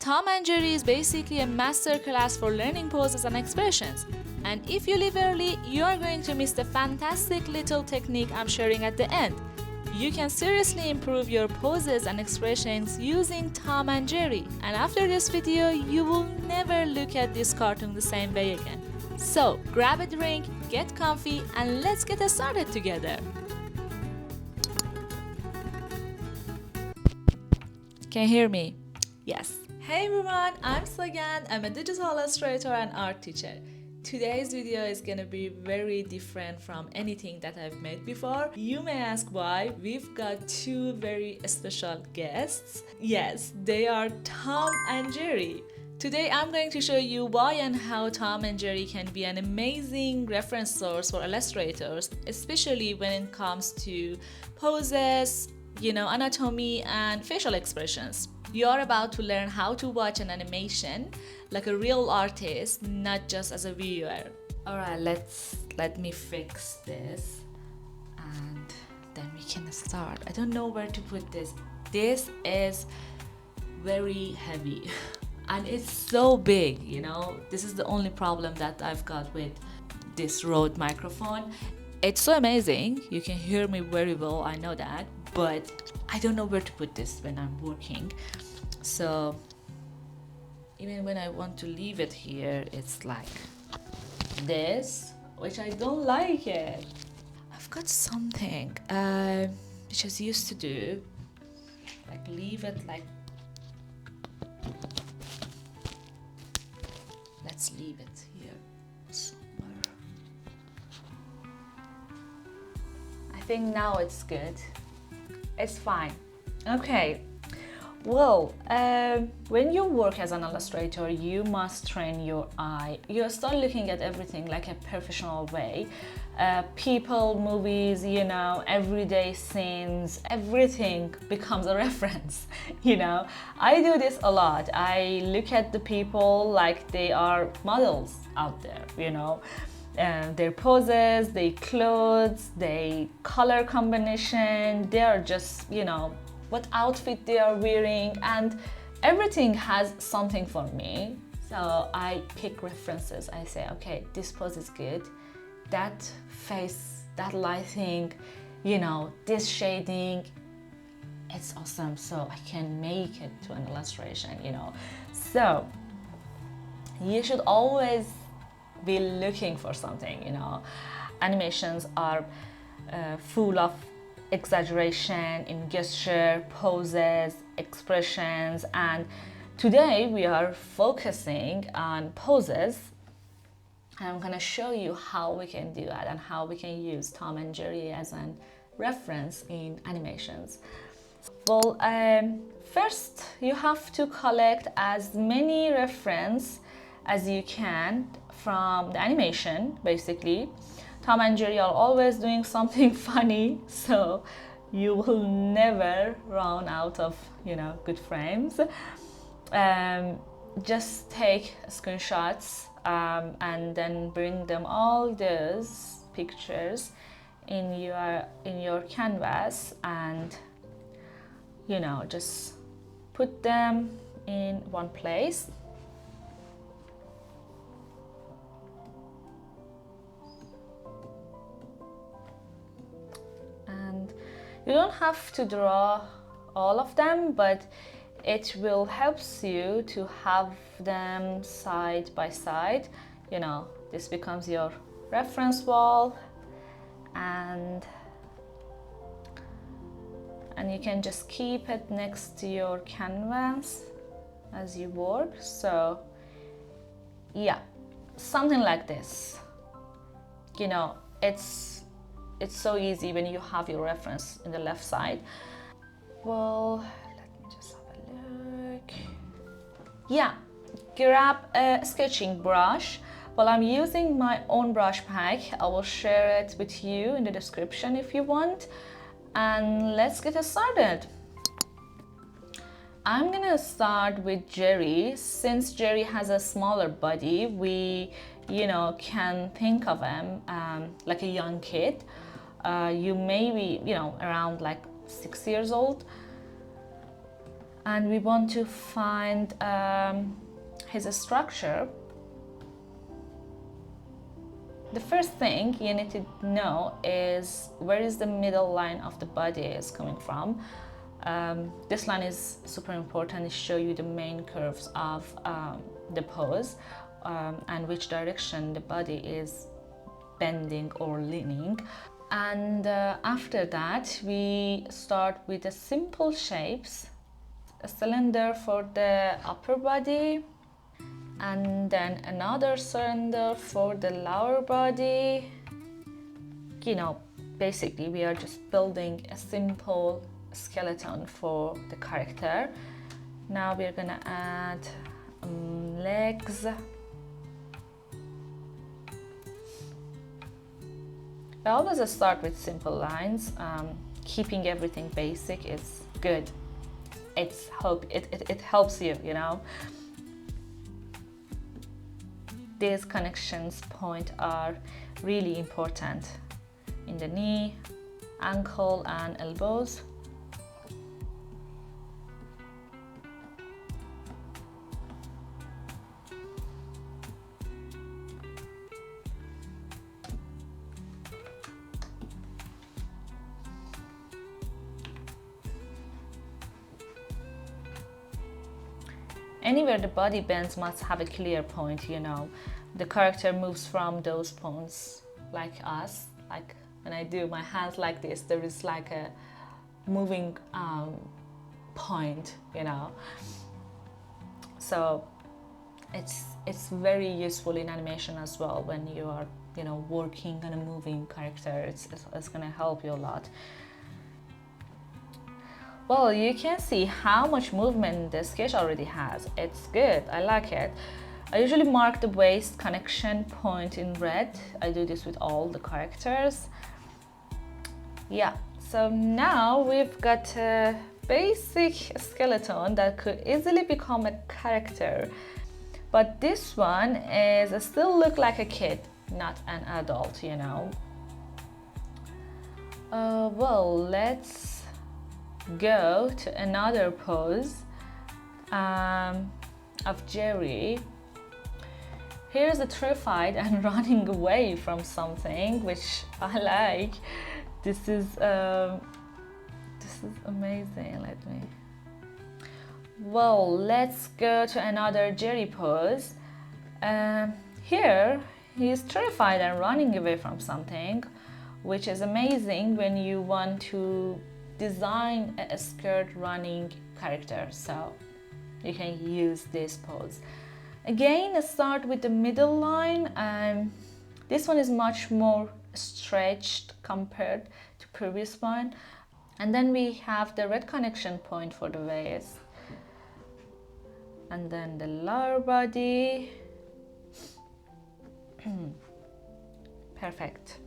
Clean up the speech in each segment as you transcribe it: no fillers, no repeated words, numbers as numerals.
Tom and Jerry is basically a masterclass for learning poses and expressions. And if you leave early, you are going to miss the fantastic little technique I'm sharing at the end. You can seriously improve your poses and expressions using Tom and Jerry. And after this video, you will never look at this cartoon the same way again. So grab a drink, get comfy, and let's get started together. Can you hear me? Yes. Hey everyone, I'm Sagan. I'm a digital illustrator and art teacher. Today's video is gonna be very different from anything that I've made before. You may ask why. We've got two very special guests. Yes, they are Tom and Jerry. Today I'm going to show you why and how Tom and Jerry can be an amazing reference source for illustrators, especially when it comes to poses, anatomy and facial expressions. You're about to learn how to watch an animation like a real artist, not just as a viewer. Alright, let me fix this and then we can start. I don't know where to put this. This is very heavy and it's so big, This is the only problem that I've got with this Rode microphone. It's so amazing. You can hear me very well, I know that. But I don't know where to put this when I'm working. So even when I want to leave it here, it's like this, which I don't like it. I've got something which I used to do, like leave it like, let's leave it here somewhere. I think now it's good. It's fine. Okay. Well, when you work as an illustrator, you must train your eye. You start looking at everything like a professional way. People, movies, everyday scenes, everything becomes a reference, I do this a lot. I look at the people like they are models out there, their poses, their clothes, their color combination, they are just, what outfit they are wearing, and everything has something for me. So I pick references. I say, okay, this pose is good. That face, that lighting, this shading, it's awesome. So I can make it to an illustration, So you should always be looking for something, Animations are full of exaggeration in gesture, poses, expressions, and today we are focusing on poses. And I'm gonna show you how we can do that and how we can use Tom and Jerry as a reference in animations. Well, first you have to collect as many references as you can from the animation, basically. Tom and Jerry are always doing something funny, so you will never run out of, good frames. Just take screenshots and then bring them all those pictures in your canvas and, just put them in one place. You don't have to draw all of them, but it will help you to have them side by side. This becomes your reference wall, and you can just keep it next to your canvas as you work. So yeah, something like this. It's so easy when you have your reference in the left side. Well, let me just have a look. Yeah, grab a sketching brush. Well, I'm using my own brush pack. I will share it with you in the description if you want. And let's get started. I'm gonna start with Jerry. Since Jerry has a smaller body, we, can think of him like a young kid. You may be, around like 6 years old. and we want to find his structure. The first thing you need to know is where is the middle line of the body is coming from. This line is super important. It shows you the main curves of the pose and which direction the body is bending or leaning. And after that, we start with the simple shapes. A cylinder for the upper body, and then another cylinder for the lower body. You know, basically we are just building a simple skeleton for the character. Now we're gonna add legs. I always start with simple lines. Keeping everything basic is good. It helps you, you know. These connections point are really important in the knee, ankle and elbows. Anywhere the body bends must have a clear point, you know. The character moves from those points, like us. Like when I do my hands like this, there is like a moving point, you know. So it's very useful in animation as well when you are, you know, working on a moving character. It's gonna help you a lot. Well, you can see how much movement the sketch already has. It's good, I like it. I usually mark the waist connection point in red. I do this with all the characters. Yeah, so now we've got a basic skeleton that could easily become a character. But this one is still look like a kid, not an adult, you know. Well, let's go to another pose of Jerry. Here's a terrified and running away from something, which I like. This is amazing. Let me. Well, let's go to another Jerry pose. Here he's terrified and running away from something, which is amazing when you want to design a scared running character, so you can use this pose. Again, start with the middle line. This one is much more stretched compared to previous one, and then we have the red connection point for the waist, and then the lower body. Perfect.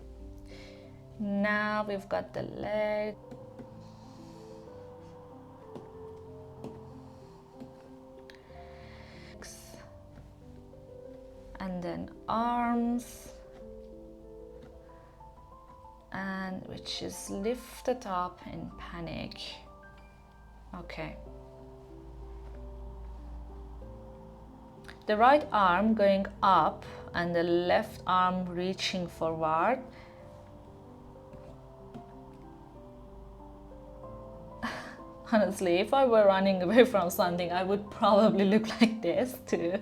Now we've got the leg. And then arms, and which is lifted up in panic. Okay. The right arm going up and the left arm reaching forward. Honestly, if I were running away from something, I would probably look like this too.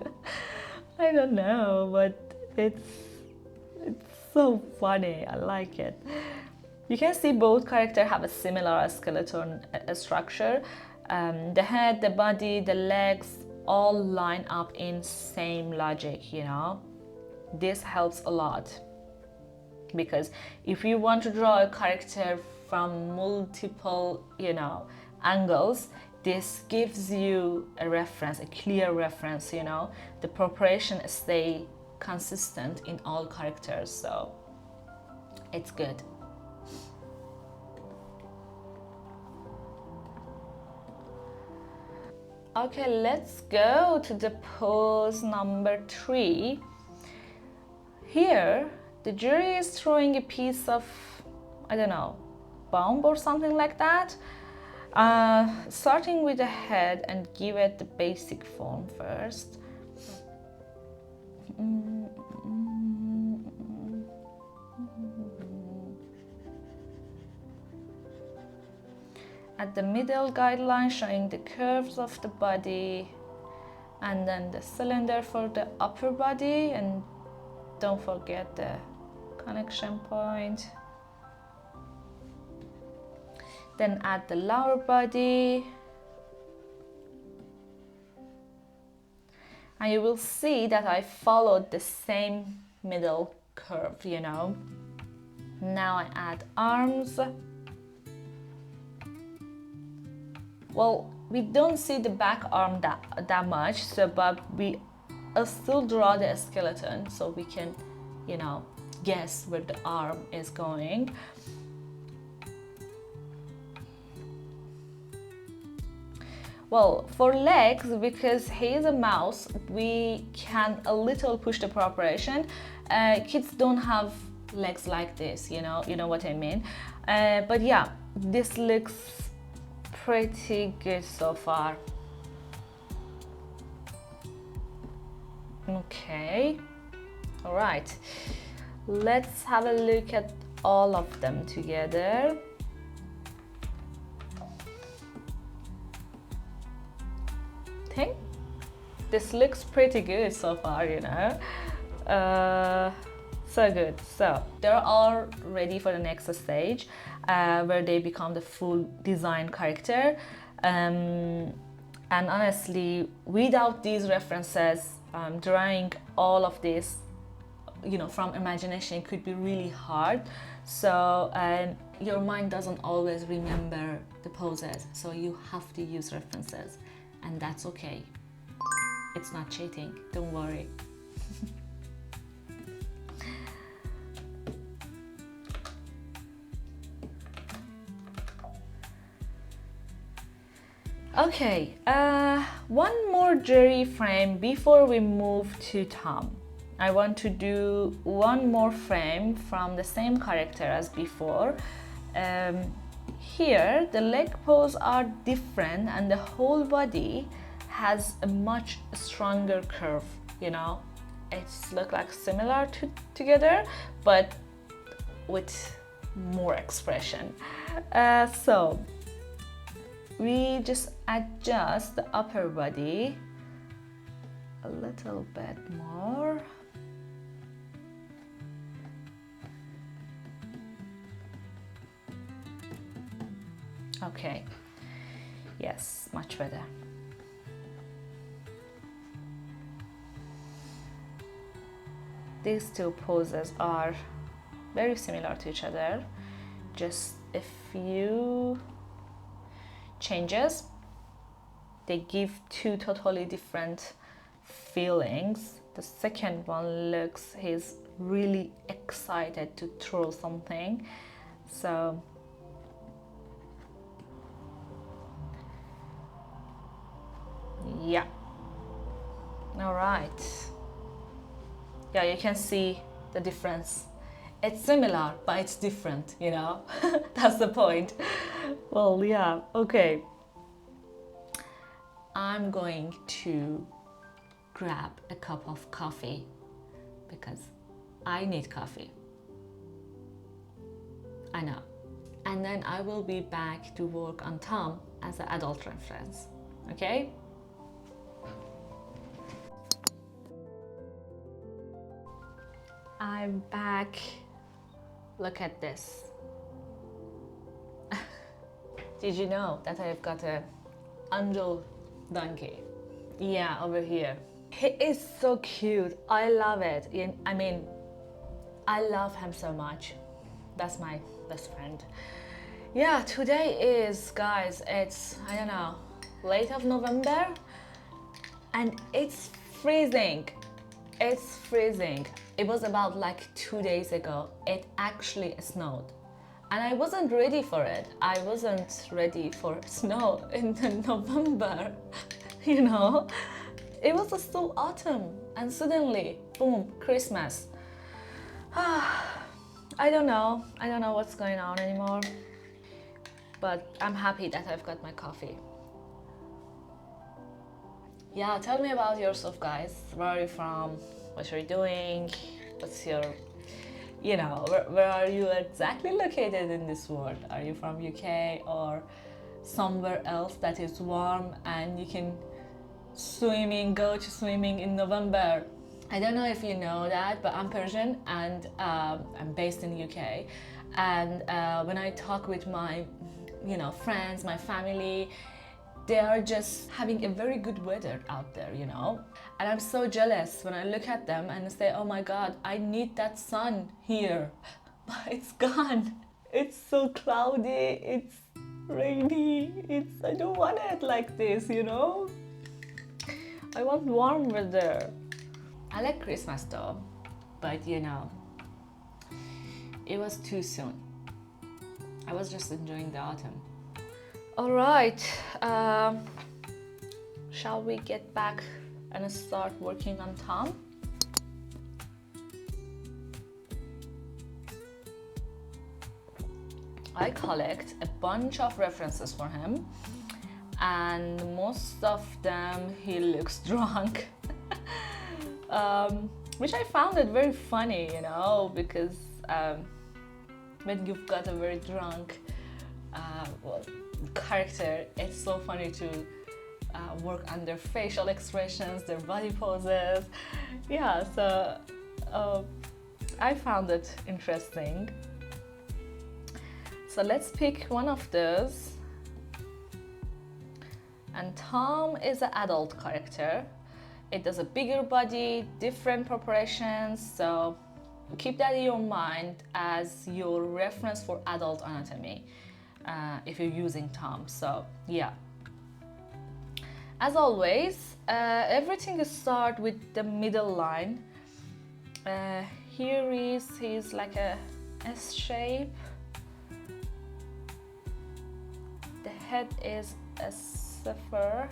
I don't know, but it's so funny. I like it. You can see both characters have a similar skeleton structure. The head, the body, the legs all line up in same logic, you know. This helps a lot, because if you want to draw a character from multiple, you know, angles, this gives you a reference, a clear reference, you know. The proportion stay consistent in all characters, so it's good. Okay, let's go to the pose number 3. Here, the jury is throwing a piece of, I don't know, bomb or something like that. Starting with the head and give it the basic form first. At the middle guideline, showing the curves of the body, and then the cylinder for the upper body, and don't forget the connection point. Then add the lower body, and you will see that I followed the same middle curve, you know. Now I add arms. Well, we don't see the back arm that much, so but we still draw the skeleton so we can, you know, guess where the arm is going. Well, for legs, because he is a mouse, we can a little push the preparation. Kids don't have legs like this, you know what I mean. But yeah, this looks pretty good so far. Okay, all right, let's have a look at all of them together. I think this looks pretty good so far, you know. So good. So they're all ready for the next stage, where they become the full design character. And honestly, without these references, drawing all of this, you know, from imagination could be really hard. So your mind doesn't always remember the poses, so you have to use references, and that's okay. It's not cheating, don't worry. Okay, one more jury frame before we move to Tom. I want to do one more frame from the same character as before. Here, the leg pose are different and the whole body has a much stronger curve, you know. It's look like similar together, but with more expression. So we just adjust the upper body a little bit more. Okay, yes, much better. These two poses are very similar to each other, just a few changes. They give two totally different feelings. The second one looks, he's really excited to throw something. So yeah, all right. Yeah, you can see the difference. It's similar, but it's different, you know. That's the point. Well, yeah, okay. I'm going to grab a cup of coffee because I need coffee. I know. And then I will be back to work on Tom as an adult reference, okay? I'm back. Look at this. Did you know that I've got a angel donkey? Yeah, over here. He is so cute. I love it. I mean, I love him so much. That's my best friend. Yeah, today is, guys, it's, I don't know, late of November, and it's freezing. It's freezing. It was about like 2 days ago. It actually snowed. And I wasn't ready for it. I wasn't ready for snow in November, you know? It was still autumn, and suddenly, boom, Christmas. I don't know what's going on anymore. but I'm happy that I've got my coffee. Yeah, tell me about yourself, guys. Where are you from? What are you doing? What's your, where are you exactly located in this world? Are you from UK or somewhere else that is warm and you can go to swimming in November? I don't know if you know that, but I'm Persian and I'm based in the UK. And when I talk with my, friends, my family, they are just having a very good weather out there. And I'm so jealous when I look at them and say, oh my God, I need that sun here, but it's gone. It's so cloudy, it's rainy, I don't want it like this. I want warm weather. I like Christmas though, but it was too soon. I was just enjoying the autumn. All right, shall we get back and start working on Tom? I collect a bunch of references for him, and most of them he looks drunk. Which I found it very funny, because when you've got a very drunk character, it's so funny to work on their facial expressions, their body poses. Yeah, so I found it interesting. So let's pick one of those. And Tom is an adult character. It does a bigger body, different proportions, so keep that in your mind as your reference for adult anatomy if you're using Tom. So yeah. As always, everything starts with the middle line. Here he's like a S shape. The head is a zephyr.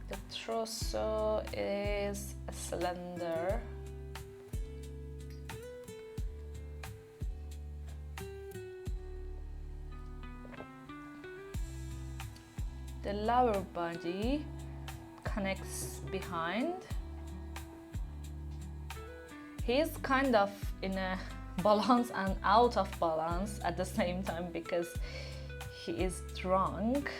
The torso is a cylinder. The lower body connects behind. He's kind of in a balance and out of balance at the same time because he is drunk.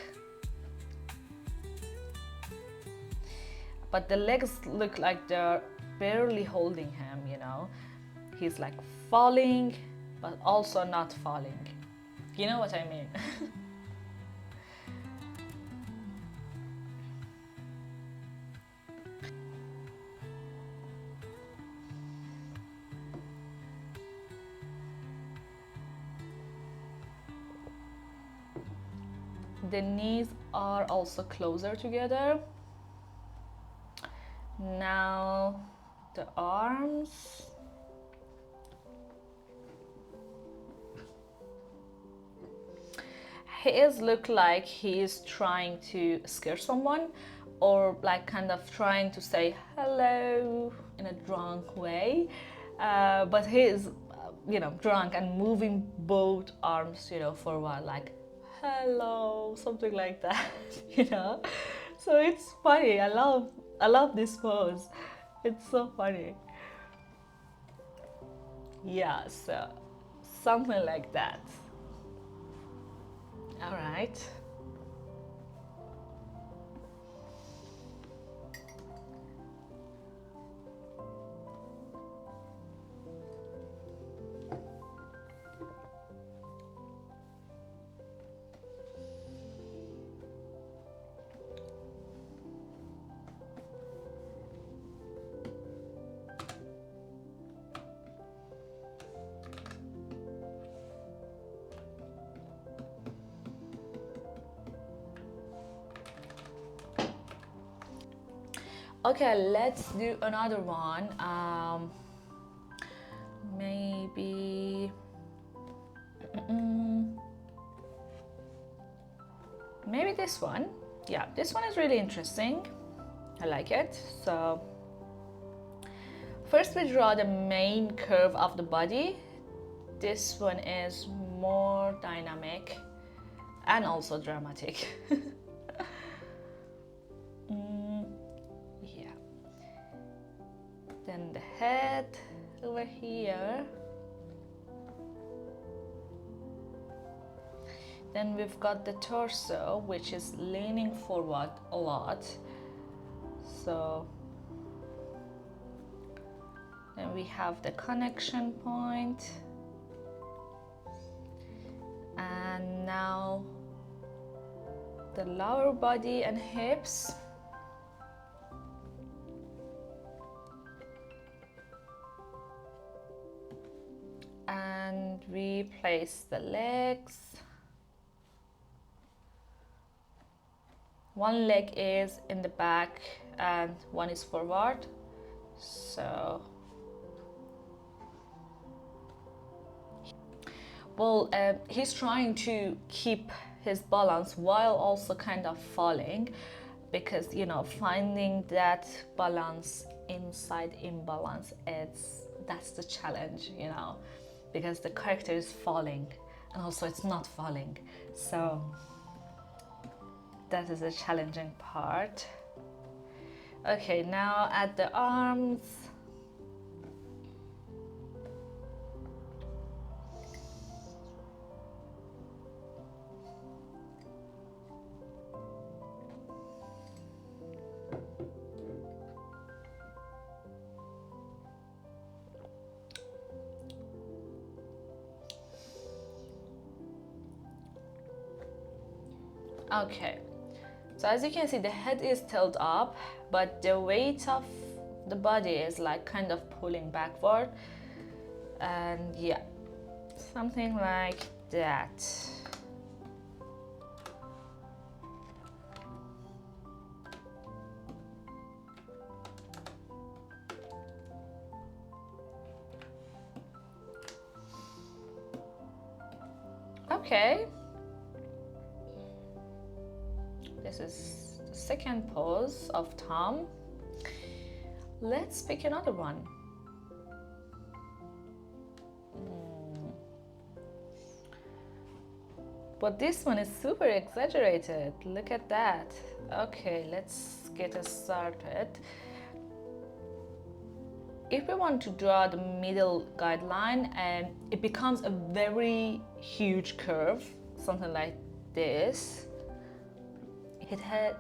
But the legs look like they're barely holding him, He's like falling, but also not falling. You know what I mean? The knees are also closer together. Now the arms. His look like he's trying to scare someone or like kind of trying to say hello in a drunk way. But he is, drunk and moving both arms, forward like hello, something like that, So it's funny. I love this pose. It's so funny. Yeah, so something like that. All right. Okay, let's do another one. Maybe this one. Yeah, this one is really interesting. I like it. So first we draw the main curve of the body. This one is more dynamic and also dramatic. Yeah. Then the head over here. Then we've got the torso, which is leaning forward a lot. So then we have the connection point. And now the lower body and hips. And we place the legs. One leg is in the back and one is forward. So, well, he's trying to keep his balance while also kind of falling, because, you know, finding that balance inside imbalance, that's the challenge, you know, because the character is falling and also it's not falling. So that is a challenging part. Okay, now at the arms. Okay, so as you can see, the head is tilted up, but the weight of the body is like kind of pulling backward. And yeah, something like that. Okay. This is the second pose of Tom. Let's pick another one. But this one is super exaggerated. Look at that. Okay, let's get us started. If we want to draw the middle guideline, it becomes a very huge curve, something like this.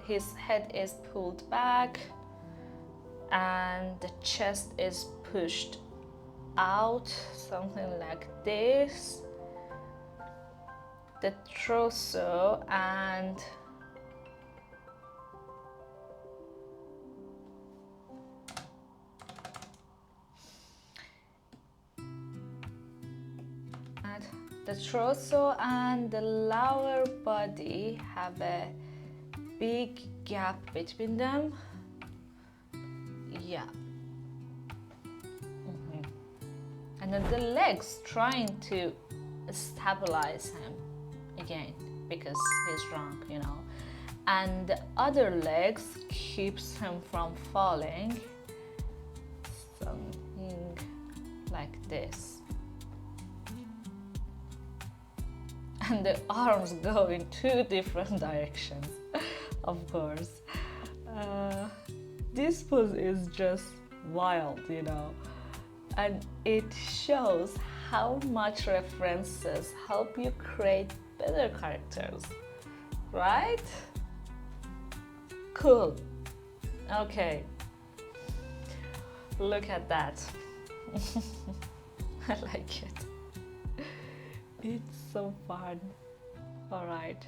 His head is pulled back and the chest is pushed out, something like this. The torso and the lower body have a big gap between them. Yeah. And then the legs trying to stabilize him again because he's drunk, you know. And the other legs keeps him from falling. Something like this. And the arms go in two different directions, of course. This pose is just wild, you know, and it shows how much references help you create better characters, right? Cool. Okay, look at that. I like it. It's so fun. All right.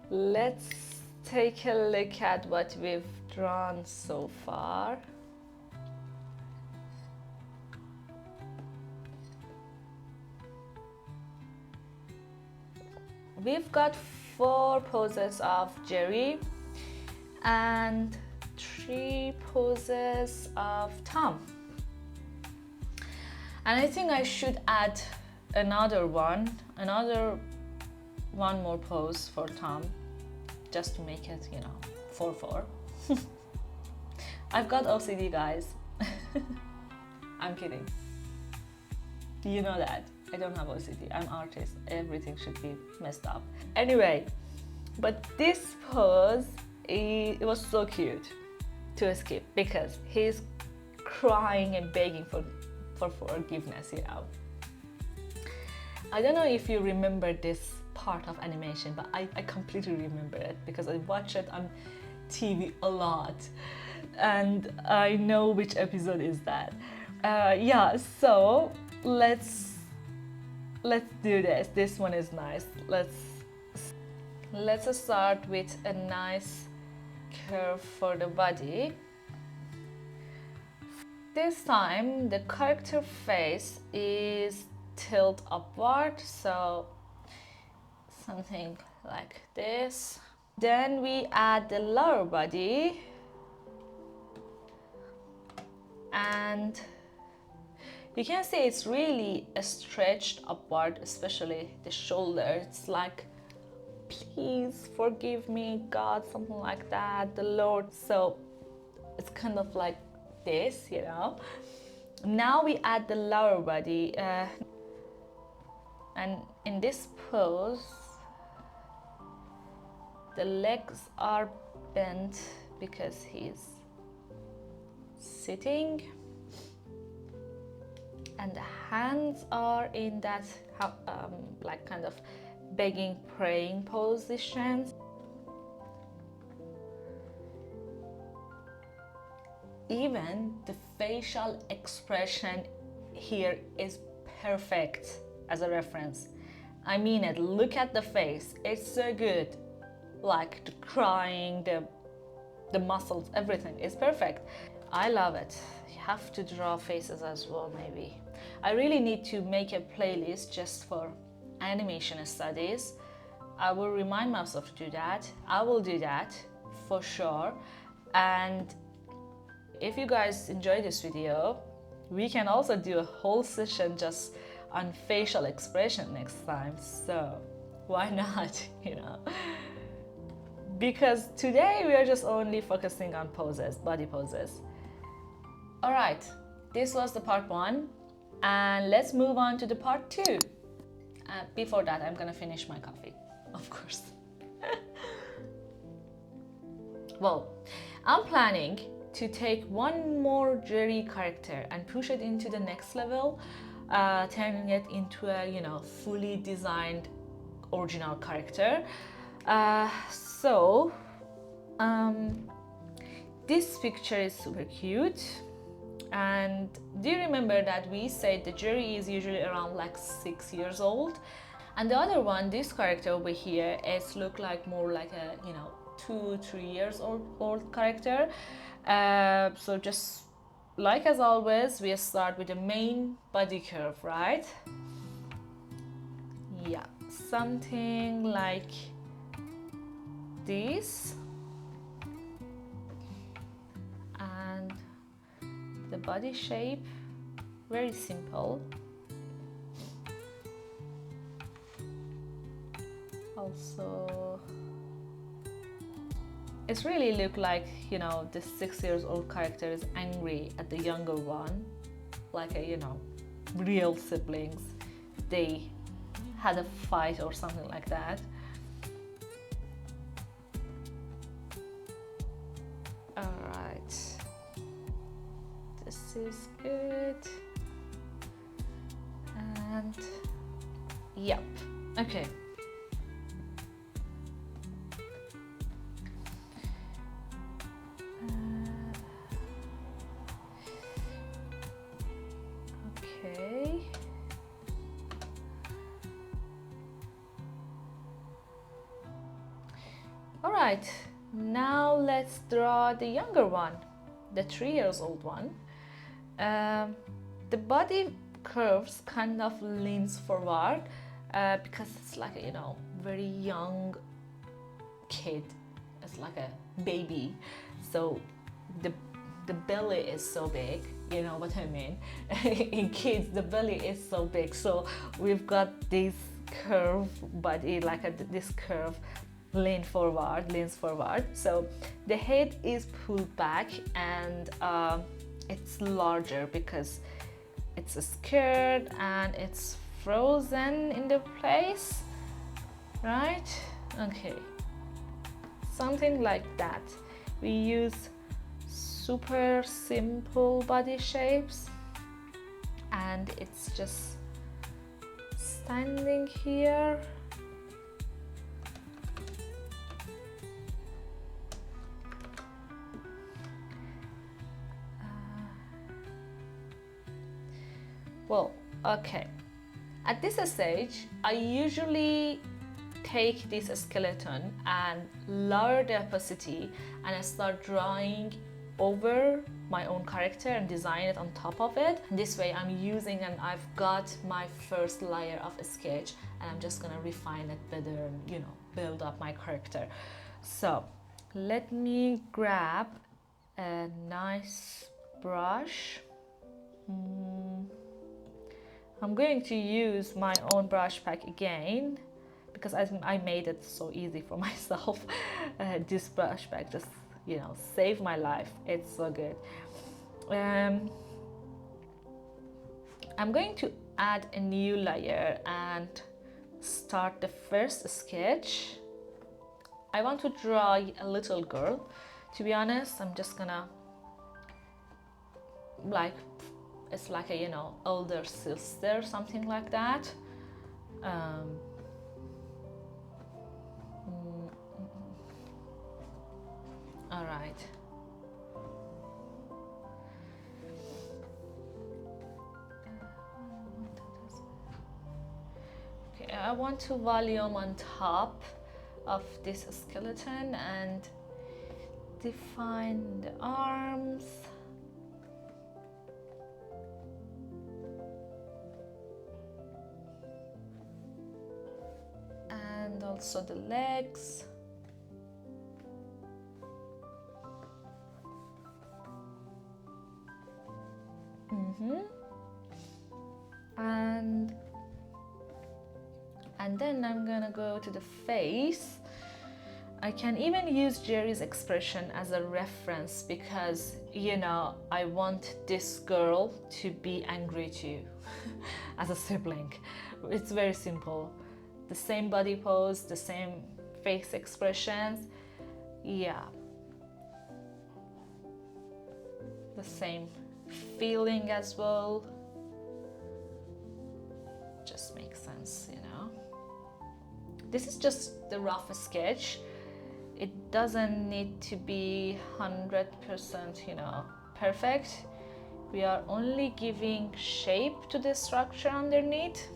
Let's take a look at what we've drawn so far. We've got 4 poses of Jerry and 3 poses of Tom. And I think I should add another one more pose for Tom, just to make it, you know, 4-4. I've got OCD, guys. I'm kidding. You know that. I don't have OCD. I'm artist. Everything should be messed up. Anyway, but this pose, it was so cute to skip because he's crying and begging for forgiveness, you know. I don't know if you remember this part of animation, but I completely remember it because I watch it on TV a lot and I know which episode is that. Yeah, so let's do this. This one is nice. Let's start with a nice curve for the body. This time the character face is tilt upward, so something like this. Then we add the lower body and you can see it's really stretched upward, especially the shoulder. It's like, please forgive me, God, something like that, the Lord. So it's kind of like this, you know. Now we add the lower body and in this pose the legs are bent because he's sitting and the hands are in that like kind of begging, praying positions. Even the facial expression here is perfect as a reference. I mean it, look at the face, it's so good. Like the crying, the muscles, everything is perfect. I love it. You have to draw faces as well, maybe. I really need to make a playlist just for animation studies. I will remind myself to do that. I will do that for sure. And if you guys enjoy this video, we can also do a whole session just on facial expression next time. So why not, you know? Because today we are just only focusing on poses, body poses. All right, this was the part 1 and let's move on to the part 2. Before that, I'm gonna finish my coffee, of course. Well, I'm planning to take one more Jerry character and push it into the next level, turning it into a, you know, fully designed original character. This picture is super cute. And do you remember that we said the Jerry is usually around like 6 years old? And the other one, this character over here, is look like more like a, you know, 2-3 years old character. So just like as always, we start with the main body curve, right? Yeah, something like this. And the body shape, very simple. Also, it's really look like, you know, the 6 years old character is angry at the younger one, like a, you know, real siblings. They had a fight or something like that. All right, this is good. And yep, okay. Okay. All right, now let's draw the younger one, the 3 years old one. The body curves kind of leans forward because it's like a, you know, very young kid. It's like a baby, so the belly is so big, you know what I mean. In kids the belly is so big, so we've got this curve body, like this curve leans forward. So the head is pulled back and it's larger because it's scared and it's frozen in the place, right? Okay, something like that. We use super simple body shapes, and it's just standing here. Well, okay. At this stage, I usually take this skeleton and lower the opacity and I start drawing over my own character and design it on top of it. This way I'm using, and I've got my first layer of a sketch, and I'm just gonna refine it better and, you know, build up my character. So let me grab a nice brush. I'm going to use my own brush pack again because I made it so easy for myself. This brush pack just, you know, saved my life. It's so good. I'm going to add a new layer and start the first sketch. I want to draw a little girl. To be honest, I'm just gonna, like, it's like a, you know, older sister, something like that. All right. Okay, I want to volume on top of this skeleton and define the arms. And also the legs. And then I'm gonna go to the face. I can even use Jerry's expression as a reference because, you know, I want this girl to be angry too as a sibling. It's very simple. The same body pose, the same face expressions. Yeah. The same feeling as well. Just makes sense, you know. This is just the rough sketch. It doesn't need to be 100%, you know, perfect. We are only giving shape to the structure underneath.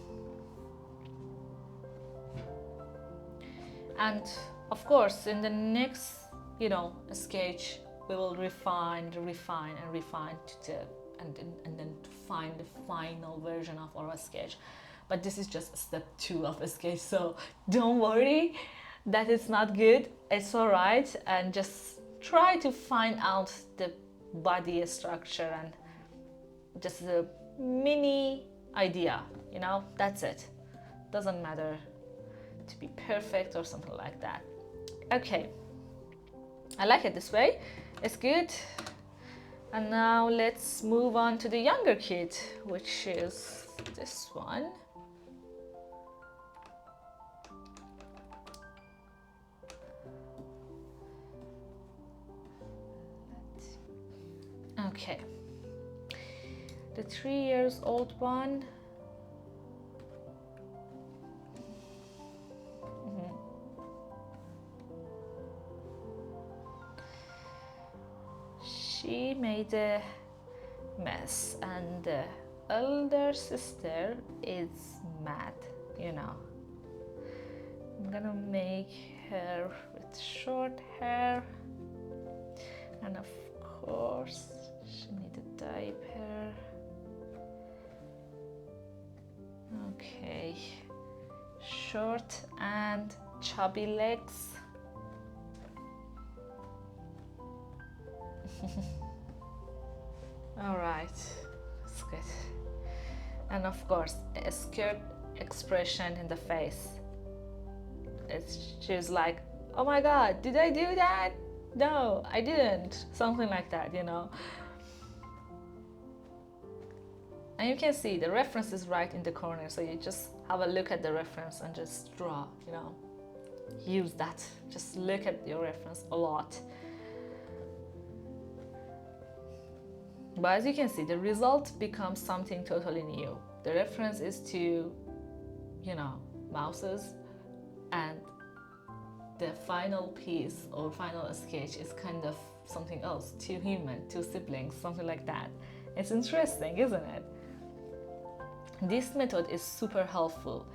And of course, in the next, you know, sketch, we will refine to and then to find the final version of our sketch. But this is just step 2 of a sketch, so don't worry that it's not good. It's all right, and just try to find out the body structure and just a mini idea, you know, that's it. Doesn't matter to be perfect or something like that. Okay, I like it this way. It's good. And now let's move on to the younger kid, which is this one. Okay, the 3-year-old one. She made a mess, and the elder sister is mad, you know. I'm gonna make her with short hair, and of course she needs a diaper. Okay, short and chubby legs. All right, that's good. And of course, a scared expression in the face. She's like, oh my god, did I do that? No, I didn't. Something like that, you know. And you can see the reference is right in the corner, so you just have a look at the reference and just draw, you know, use that. Just look at your reference a lot. But as you can see, the result becomes something totally new. The reference is to, you know, mouses, and the final piece or final sketch is kind of something else, two human, two siblings, something like that. It's interesting, isn't it? This method is super helpful.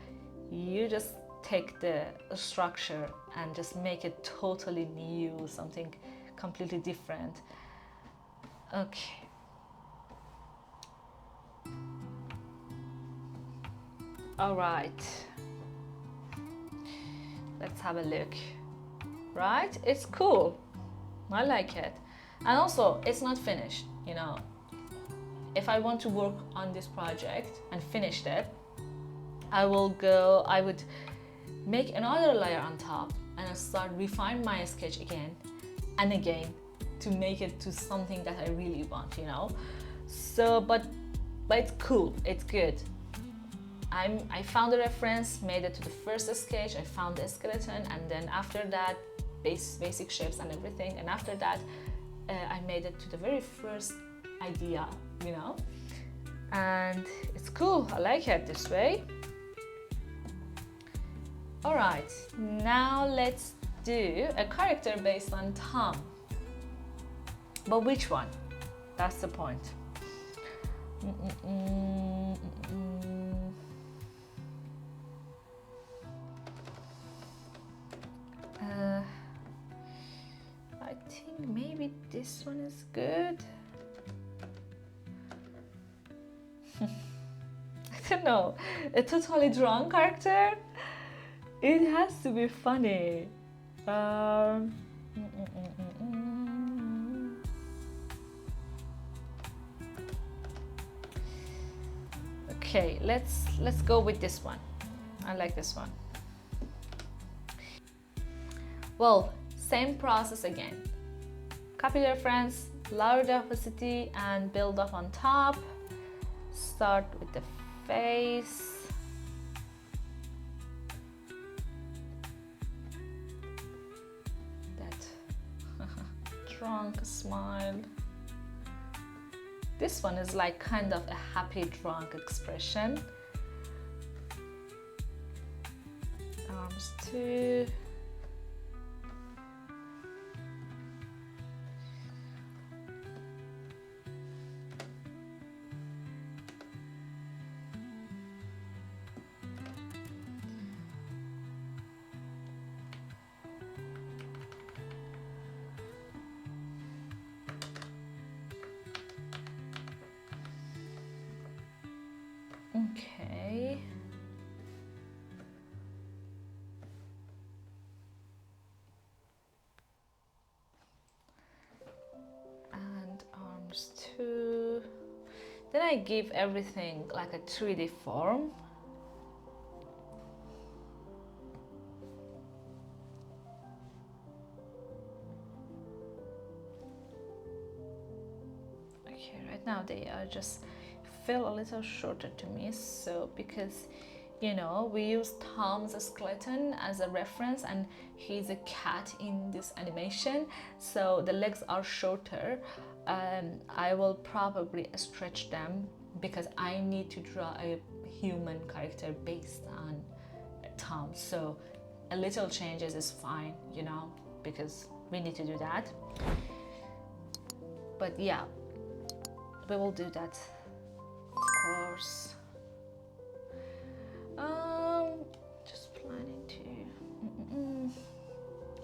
You just take the structure and just make it totally new, something completely different. Okay. All right. Let's have a look. Right? It's cool. I like it. And also, it's not finished, you know. If I want to work on this project and finish it, I would make another layer on top and I start refine my sketch again and again to make it to something that I really want, you know. So, but it's cool, it's good. I found a reference, made it to the first sketch, I found the skeleton, and then after that, basic shapes and everything, and after that, I made it to the very first idea, you know, and it's cool. I like it this way. All right, now let's do a character based on Tom. But which one? That's the point. I think maybe this one is good. I don't know, a totally drawn character? It has to be funny. Okay, let's go with this one. I like this one. Well, same process again. Copy the reference, lower the opacity, and build up on top. Start with the face. That drunk smile. This one is like kind of a happy drunk expression. Arms too. Okay. And arms too. Then I give everything like a 3D form. Okay, right now they are just feel a little shorter to me, so because you know we use Tom's skeleton as a reference and he's a cat in this animation, so the legs are shorter. I will probably stretch them because I need to draw a human character based on Tom, so a little changes is fine, you know, because we need to do that. But yeah, we will do that. Of course. Just planning to.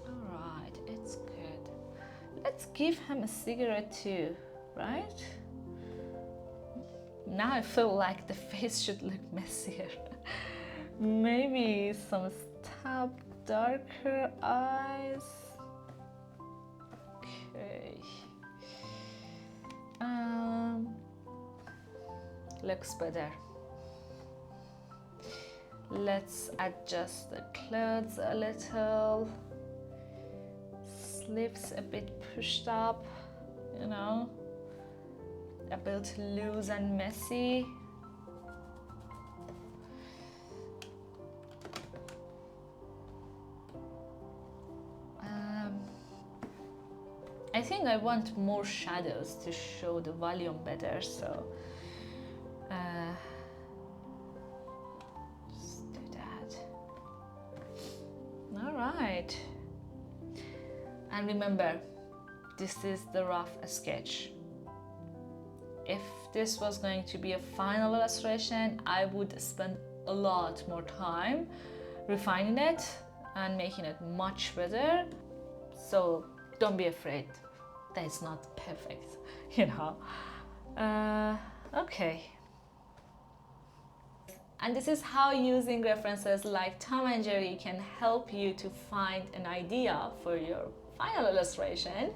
All right, it's good. Let's give him a cigarette too, right? Now I feel like the face should look messier. Maybe some darker eyes. Okay. Looks better. Let's adjust the clothes a little. Sleeves a bit pushed up, you know, a bit loose and messy. I think I want more shadows to show the volume better, so just do that. All right. And remember, this is the rough sketch. If this was going to be a final illustration, I would spend a lot more time refining it and making it much better. So don't be afraid that it's not perfect, you know. Okay. And this is how using references like Tom and Jerry can help you to find an idea for your final illustration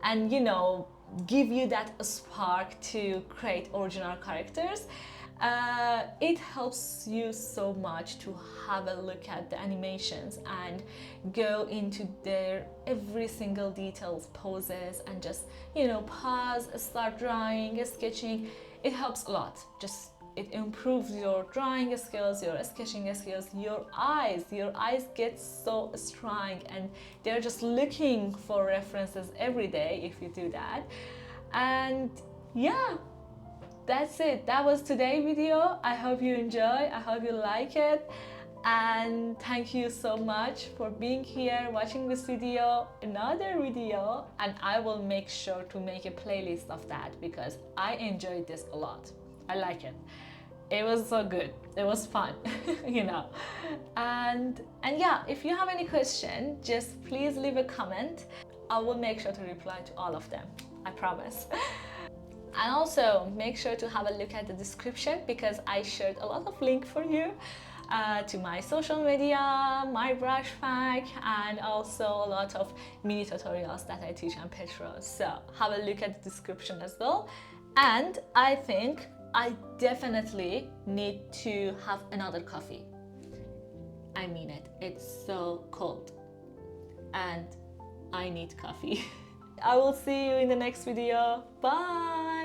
and, you know, give you that spark to create original characters. It helps you so much to have a look at the animations and go into their every single details, poses, and just, you know, pause, start drawing, sketching. It helps a lot. Just it improves your drawing skills, your sketching skills, your eyes get so strong and they're just looking for references every day if you do that. And yeah, that's it. That was today's video. I hope you enjoy. I hope you like it. And thank you so much for being here, watching this video, another video, and I will make sure to make a playlist of that because I enjoyed this a lot. I like it. It was so good. It was fun, you know. And yeah, if you have any question, just please leave a comment. I will make sure to reply to all of them. I promise. And also make sure to have a look at the description because I shared a lot of links for you to my social media, my brush pack, and also a lot of mini tutorials that I teach on Petros. So have a look at the description as well. And I think I definitely need to have another coffee. I mean it. It's so cold and I need coffee. I will see you in the next video. Bye!